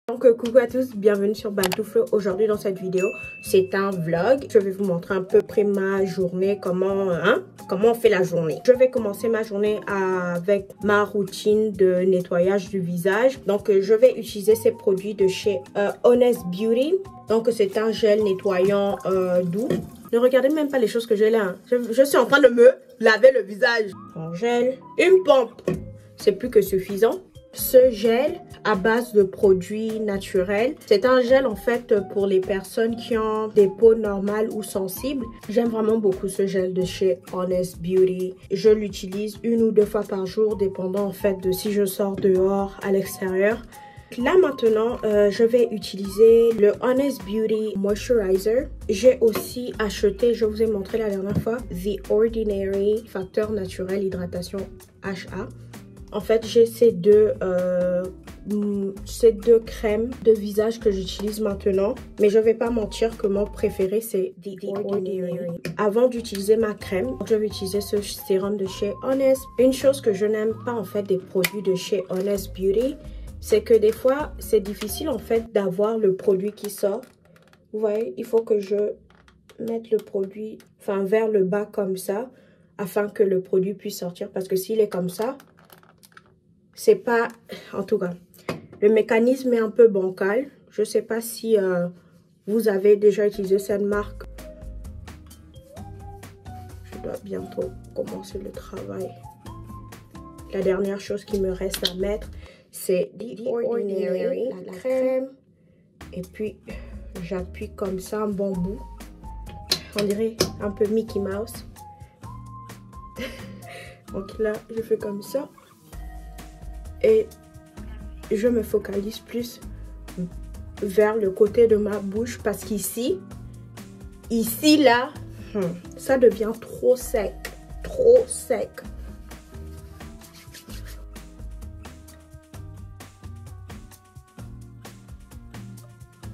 Donc coucou à tous, bienvenue sur Bantoufle. Aujourd'hui dans cette vidéo, c'est un vlog. Je vais vous montrer à peu près ma journée, comment on fait la journée. Je vais commencer ma journée avec ma routine de nettoyage du visage. Donc je vais utiliser ces produits de chez Honest Beauty. Donc c'est un gel nettoyant doux. Ne regardez même pas les choses que j'ai là. Je suis en train de me laver le visage. Un gel, une pompe, c'est plus que suffisant. Ce gel à base de produits naturels, c'est un gel en fait pour les personnes qui ont des peaux normales ou sensibles. J'aime vraiment beaucoup ce gel de chez Honest Beauty. Je l'utilise 1 ou 2 fois par jour, dépendant en fait de si je sors dehors, à l'extérieur. Là maintenant, je vais utiliser le Honest Beauty Moisturizer. J'ai aussi acheté, je vous ai montré la dernière fois, The Ordinary Facteur Naturel Hydratation HA. En fait, j'ai ces deux crèmes de visage que j'utilise maintenant. Mais je ne vais pas mentir que mon préféré, c'est The Ordinary. Avant d'utiliser ma crème, je vais utiliser ce sérum de chez Honest. Une chose que je n'aime pas en fait des produits de chez Honest Beauty, c'est que des fois, c'est difficile en fait d'avoir le produit qui sort. Vous voyez, il faut que je mette le produit vers le bas comme ça, afin que le produit puisse sortir. Parce que s'il est comme ça, c'est pas, en tout cas, le mécanisme est un peu bancal. Je sais pas si vous avez déjà utilisé cette marque. Je dois bientôt commencer le travail. La dernière chose qui me reste à mettre, c'est The Ordinary, la crème. Et puis, j'appuie comme ça, un bon bout. On dirait un peu Mickey Mouse. Donc là, je fais comme ça. Et je me focalise plus vers le côté de ma bouche parce qu'ici, là, ça devient trop sec. Trop sec.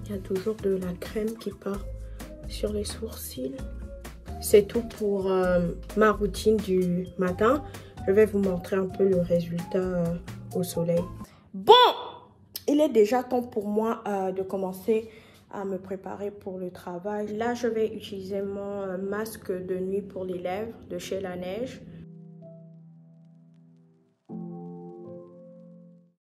Il y a toujours de la crème qui part sur les sourcils. C'est tout pour ma routine du matin. Je vais vous montrer un peu le résultat au soleil. Bon, il est déjà temps pour moi de commencer à me préparer pour le travail. Là, je vais utiliser mon masque de nuit pour les lèvres de chez Laneige.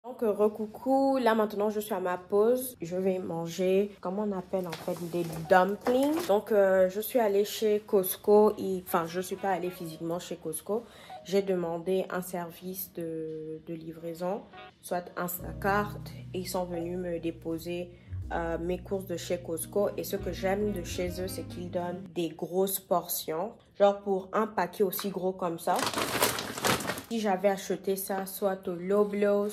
Donc, recoucou, là maintenant je suis à ma pause. Je vais manger, comment on appelle en fait, des dumplings. Donc, je suis allée chez Costco. Je ne suis pas allée physiquement chez Costco. J'ai demandé un service de livraison, soit Instacart. Et ils sont venus me déposer mes courses de chez Costco. Et ce que j'aime de chez eux, c'est qu'ils donnent des grosses portions. Genre pour un paquet aussi gros comme ça. Si j'avais acheté ça soit au Loblaws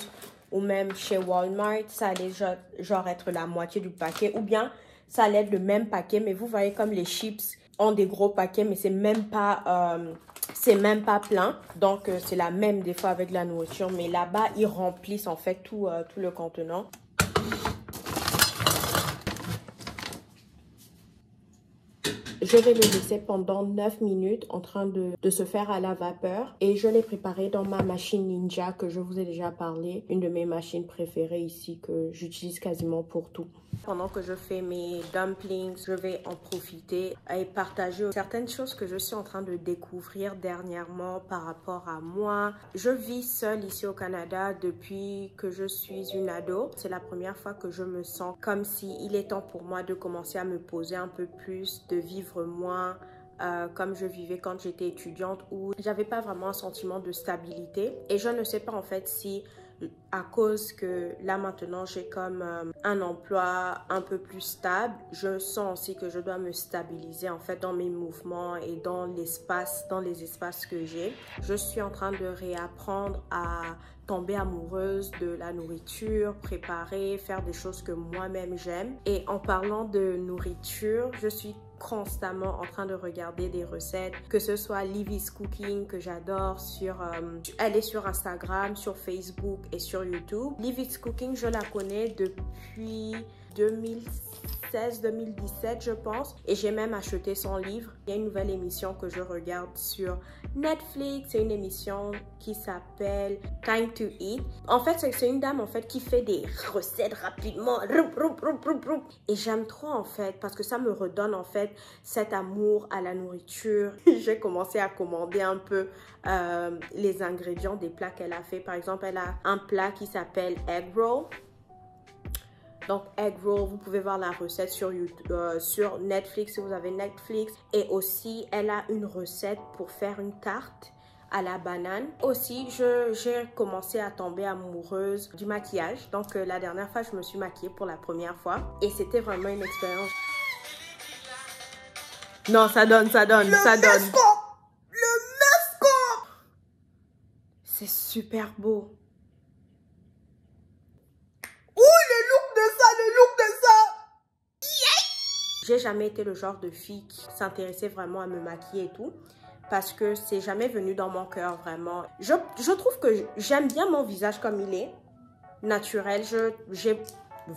ou même chez Walmart, ça allait genre être la moitié du paquet. Ou bien ça allait être le même paquet. Mais vous voyez comme les chips ont des gros paquets, mais c'est même pas plein. Donc c'est la même des fois avec la nourriture. Mais là-bas, ils remplissent en fait tout le contenant. Je vais le laisser pendant 9 minutes en train de se faire à la vapeur. Et je l'ai préparé dans ma machine Ninja que je vous ai déjà parlé. Une de mes machines préférées ici que j'utilise quasiment pour tout. Pendant que je fais mes dumplings, je vais en profiter et partager certaines choses que je suis en train de découvrir dernièrement par rapport à moi. Je vis seule ici au Canada depuis que je suis une ado. C'est la première fois que je me sens comme si il est temps pour moi de commencer à me poser un peu plus, de vivre moins comme je vivais quand j'étais étudiante où j'avais pas vraiment un sentiment de stabilité. Et je ne sais pas en fait si à cause que là maintenant j'ai comme un emploi un peu plus stable, je sens aussi que je dois me stabiliser en fait dans mes mouvements et dans les espaces que j'ai. Je suis en train de réapprendre à tomber amoureuse de la nourriture, préparer, faire des choses que moi-même j'aime. Et en parlant de nourriture, je suis constamment en train de regarder des recettes, que ce soit Livy's Cooking que j'adore, elle est sur Instagram, sur Facebook et sur YouTube. Livy's Cooking, je la connais depuis 2016 2016-2017 je pense. Et j'ai même acheté son livre. Il y a une nouvelle émission que je regarde sur Netflix. C'est une émission qui s'appelle Time to Eat. En fait, c'est une dame en fait qui fait des recettes rapidement. Et j'aime trop en fait parce que ça me redonne en fait cet amour à la nourriture. J'ai commencé à commander un peu les ingrédients des plats qu'elle a fait. Par exemple, elle a un plat qui s'appelle egg roll. Donc, egg roll, vous pouvez voir la recette sur YouTube, sur Netflix si vous avez Netflix. Et aussi, elle a une recette pour faire une tarte à la banane. Aussi, j'ai commencé à tomber amoureuse du maquillage. Donc, la dernière fois, je me suis maquillée pour la première fois. Et c'était vraiment une expérience. Non, ça donne. C'est super beau. J'ai jamais été le genre de fille qui s'intéressait vraiment à me maquiller et tout. Parce que c'est jamais venu dans mon cœur vraiment. Je trouve que j'aime bien mon visage comme il est. Naturel. J'ai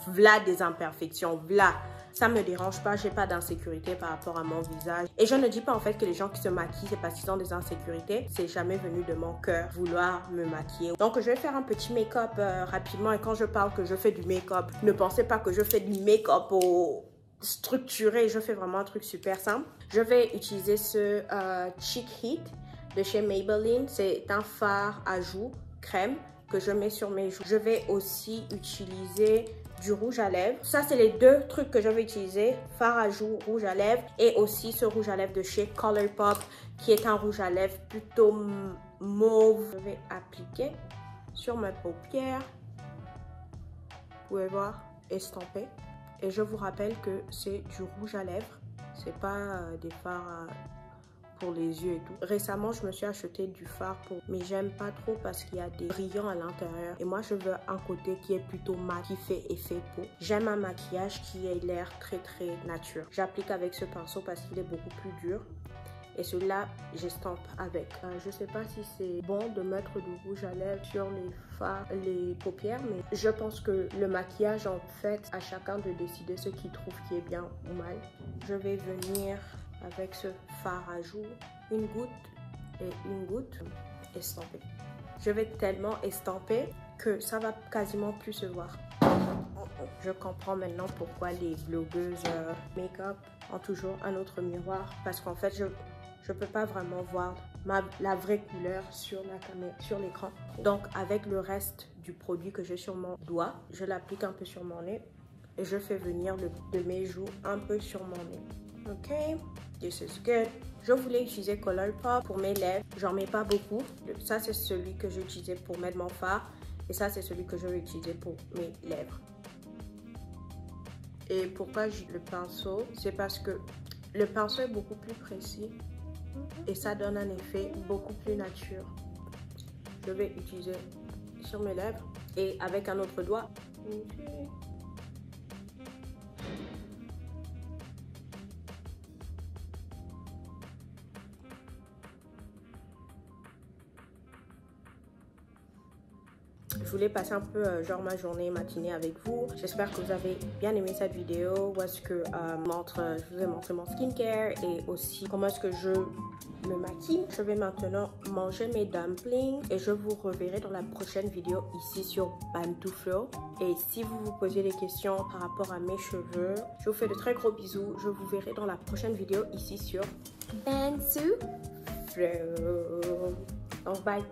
v'là des imperfections. V'là. Ça me dérange pas. J'ai pas d'insécurité par rapport à mon visage. Et je ne dis pas en fait que les gens qui se maquillent, c'est parce qu'ils ont des insécurités. C'est jamais venu de mon cœur vouloir me maquiller. Donc je vais faire un petit make-up rapidement. Et quand je parle que je fais du make-up, ne pensez pas que je fais du make-up structuré. Je fais vraiment un truc super simple. Je vais utiliser ce Cheek Heat de chez Maybelline. C'est un fard à joues crème que je mets sur mes joues. Je vais aussi utiliser du rouge à lèvres. Ça, c'est les deux trucs que je vais utiliser. Fard à joues, rouge à lèvres. Et aussi ce rouge à lèvres de chez Colourpop, qui est un rouge à lèvres plutôt mauve. Je vais appliquer sur mes paupières. Vous pouvez voir, estampé. Et je vous rappelle que c'est du rouge à lèvres. C'est pas des fards pour les yeux et tout. Récemment, je me suis acheté du fard mais j'aime pas trop parce qu'il y a des brillants à l'intérieur. Et moi, je veux un côté qui est plutôt mat, qui fait effet peau. J'aime un maquillage qui ait l'air très nature. J'applique avec ce pinceau parce qu'il est beaucoup plus dur. Et celui-là, j'estampe avec. Je sais pas si c'est bon de mettre du rouge à lèvres sur les paupières, mais je pense que le maquillage, en fait, à chacun de décider ce qu'il trouve qui est bien ou mal. Je vais venir avec ce fard à joues, une goutte et une goutte, estamper. Je vais tellement estamper que ça va quasiment plus se voir. Je comprends maintenant pourquoi les blogueuses make-up ont toujours un autre miroir, parce qu'en fait, je peux pas vraiment voir la vraie couleur sur la caméra, sur l'écran. Donc, avec le reste du produit que j'ai sur mon doigt, je l'applique un peu sur mon nez et je fais venir de mes joues un peu sur mon nez. Ok, this is good. Je voulais utiliser Colourpop pour mes lèvres. J'en mets pas beaucoup. Ça, c'est celui que j'ai utilisé pour mettre mon fard. Et ça, c'est celui que je vais utiliser pour mes lèvres. Et pourquoi j'ai le pinceau? C'est parce que le pinceau est beaucoup plus précis. Et ça donne un effet beaucoup plus nature. Je vais utiliser sur mes lèvres et avec un autre doigt. Je voulais passer un peu genre ma journée matinée avec vous. J'espère que vous avez bien aimé cette vidéo où est-ce que je vous ai montré mon skincare et aussi comment est-ce que je me maquille. Je vais maintenant manger mes dumplings et je vous reverrai dans la prochaine vidéo ici sur Bantu Flow. Et si vous vous posez des questions par rapport à mes cheveux, je vous fais de très gros bisous. Je vous verrai dans la prochaine vidéo ici sur Bantu Flow. Donc bye.